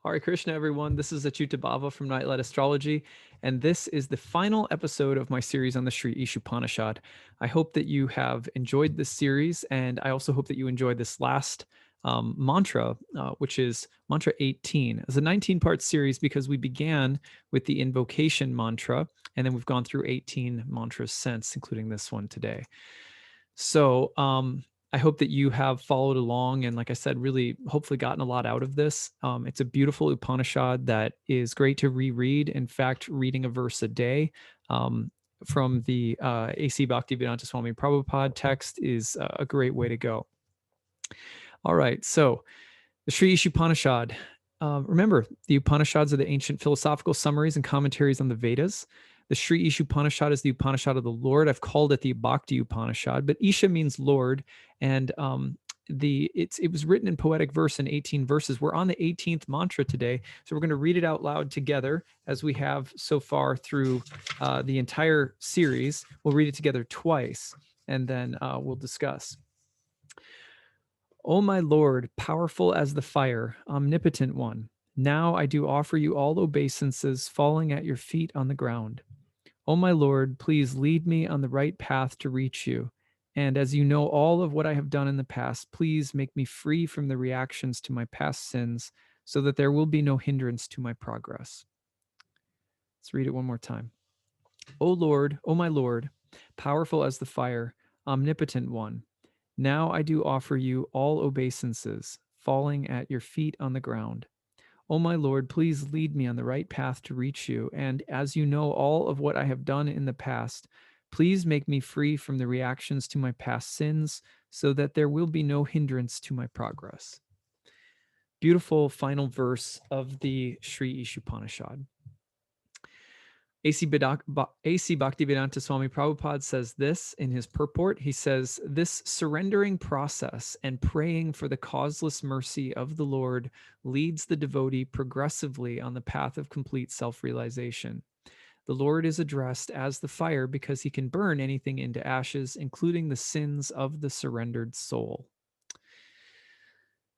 Hare Krishna, everyone. This is acyuta-bhava from Nightlight Astrology, and this is the final episode of my series on the Sri Isopanisad. I hope that you have enjoyed this series, and I also hope that you enjoyed this last mantra, which is mantra 18. It's a 19-part series because we began with the invocation mantra, and then we've gone through 18 mantras since, including this one today. So I hope that you have followed along and, like I said, really hopefully gotten a lot out of this. It's a beautiful Upanishad that is great to reread. In fact, reading a verse a day from the A.C. Bhaktivedanta Swami Prabhupada text is a great way to go. All right, so the Sri Isopanishad. Remember, the Upanishads are the ancient philosophical summaries and commentaries on the Vedas. The Sri Isopanishad is the Upanishad of the Lord. I've called it the Bhakti Upanishad, but Isha means Lord, and it was written in poetic verse in 18 verses. We're on the 18th mantra today, so we're going to read it out loud together as we have so far through the entire series. We'll read it together twice, and then we'll discuss. O my Lord, powerful as the fire, omnipotent one, now I do offer you all obeisances falling at your feet on the ground. O my Lord, please lead me on the right path to reach you. And as you know all of what I have done in the past, please make me free from the reactions to my past sins so that there will be no hindrance to my progress. Let's read it one more time. O Lord, O my Lord, powerful as the fire, omnipotent one, now I do offer you all obeisances, falling at your feet on the ground. O my Lord, please lead me on the right path to reach you, and as you know all of what I have done in the past, please make me free from the reactions to my past sins, so that there will be no hindrance to my progress. Beautiful final verse of the Sri Isopanishad. A.C. Bhaktivedanta Swami Prabhupada says this in his purport. He says, this surrendering process and praying for the causeless mercy of the Lord leads the devotee progressively on the path of complete self-realization. The Lord is addressed as the fire because he can burn anything into ashes, including the sins of the surrendered soul.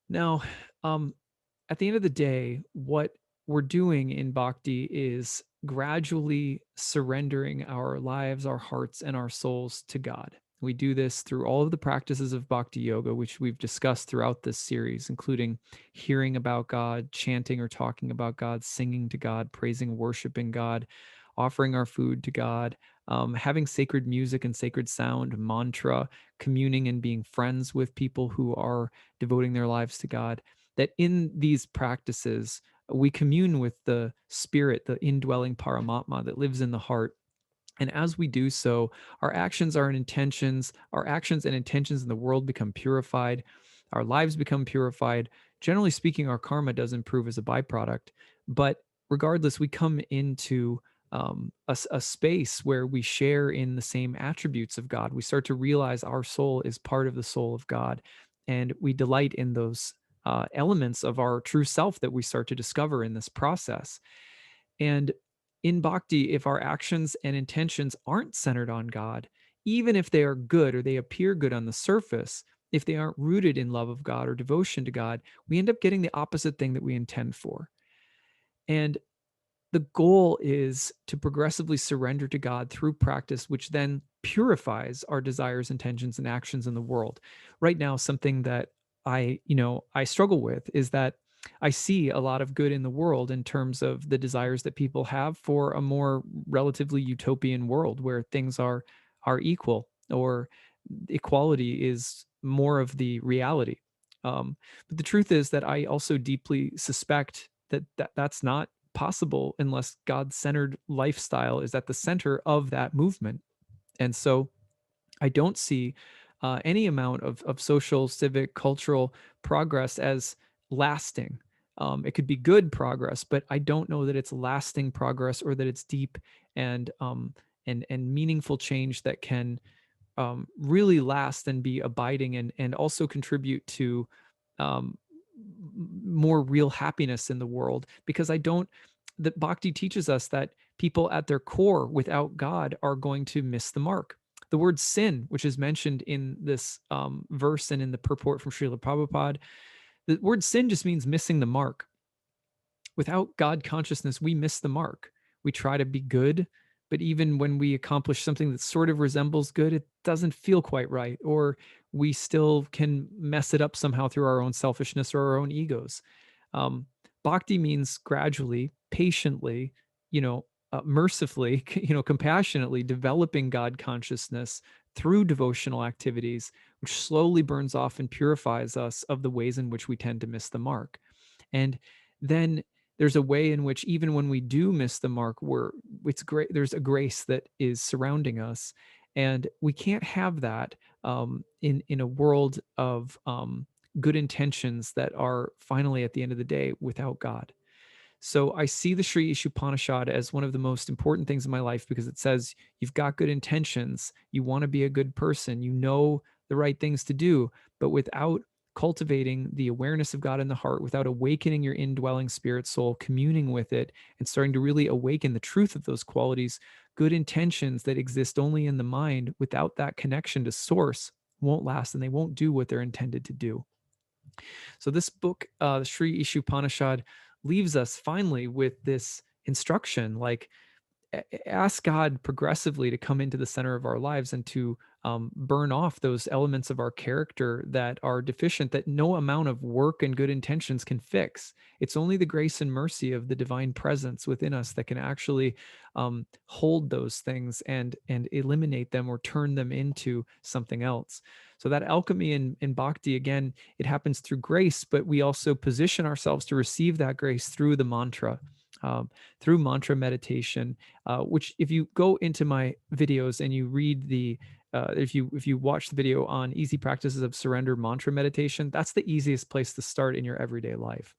Now, at the end of the day, what we're doing in bhakti is gradually surrendering our lives, our hearts, and our souls to God. We do this through all of the practices of bhakti yoga, which we've discussed throughout this series, including hearing about God, chanting or talking about God, singing to God, praising, worshiping God, offering our food to God, having sacred music and sacred sound, mantra, communing and being friends with people who are devoting their lives to God. That in these practices, we commune with the spirit, the indwelling Paramatma that lives in the heart. And as we do so, our actions and intentions in the world become purified. Our lives become purified. Generally speaking, our karma does improve as a byproduct. But regardless, we come into a space where we share in the same attributes of God. We start to realize our soul is part of the soul of God, and we delight in those elements of our true self that we start to discover in this process. And in bhakti, if our actions and intentions aren't centered on God, even if they are good or they appear good on the surface, if they aren't rooted in love of God or devotion to God, we end up getting the opposite thing that we intend for. And the goal is to progressively surrender to God through practice, which then purifies our desires, intentions, and actions in the world. Right now, something that I struggle with is that I see a lot of good in the world in terms of the desires that people have for a more relatively utopian world where things are equal, or equality is more of the reality. But the truth is that I also deeply suspect that that's not possible unless God-centered lifestyle is at the center of that movement. And so I don't see any amount of social, civic, cultural progress as lasting. It could be good progress, but I don't know that it's lasting progress or that it's deep and meaningful change that can really last and be abiding and also contribute to um, more real happiness in the world. Because that Bhakti teaches us that people at their core without God are going to miss the mark. The word sin, which is mentioned in this verse and in the purport from Srila Prabhupada, the word sin just means missing the mark. without God consciousness, we miss the mark. We try to be good, but even when we accomplish something that sort of resembles good, it doesn't feel quite right, or we still can mess it up somehow through our own selfishness or our own egos. Um, Bhakti means gradually, patiently, mercifully, compassionately developing God consciousness through devotional activities, which slowly burns off and purifies us of the ways in which we tend to miss the mark. And then there's a way in which even when we do miss the mark, it's great. There's a grace that is surrounding us, and we can't have that in a world of good intentions that are finally at the end of the day without God. So I see the Sri Isopanashad as one of the most important things in my life because it says you've got good intentions, you want to be a good person, you know the right things to do, but without cultivating the awareness of God in the heart, without awakening your indwelling spirit soul, communing with it, and starting to really awaken the truth of those qualities, good intentions that exist only in the mind without that connection to source won't last and they won't do what they're intended to do. So this book, the Sri Ishupanashad, leaves us finally with this instruction, like ask God progressively to come into the center of our lives and to burn off those elements of our character that are deficient, that no amount of work and good intentions can fix. It's only the grace and mercy of the divine presence within us that can actually hold those things and eliminate them or turn them into something else. So that alchemy in bhakti, again, it happens through grace, but we also position ourselves to receive that grace through the mantra. Through mantra meditation, which if you go into my videos and you read if you watch the video on easy practices of surrender mantra meditation, that's the easiest place to start in your everyday life.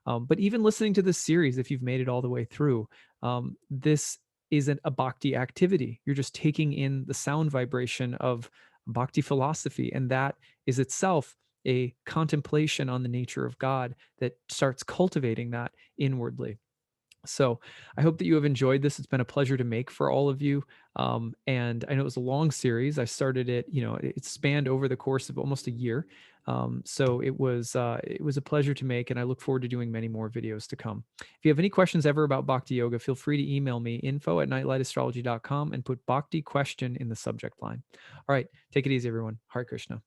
But even listening to this series, if you've made it all the way through, this isn't a bhakti activity. You're just taking in the sound vibration of bhakti philosophy, and that is itself a contemplation on the nature of God that starts cultivating that inwardly. So I hope that you have enjoyed this. It's been a pleasure to make for all of you. And I know it was a long series. I started it, it spanned over the course of almost a year. So it was a pleasure to make, and I look forward to doing many more videos to come. If you have any questions ever about Bhakti Yoga, feel free to email me info@nightlightastrology.com and put Bhakti question in the subject line. All right, take it easy, everyone. Hare Krishna.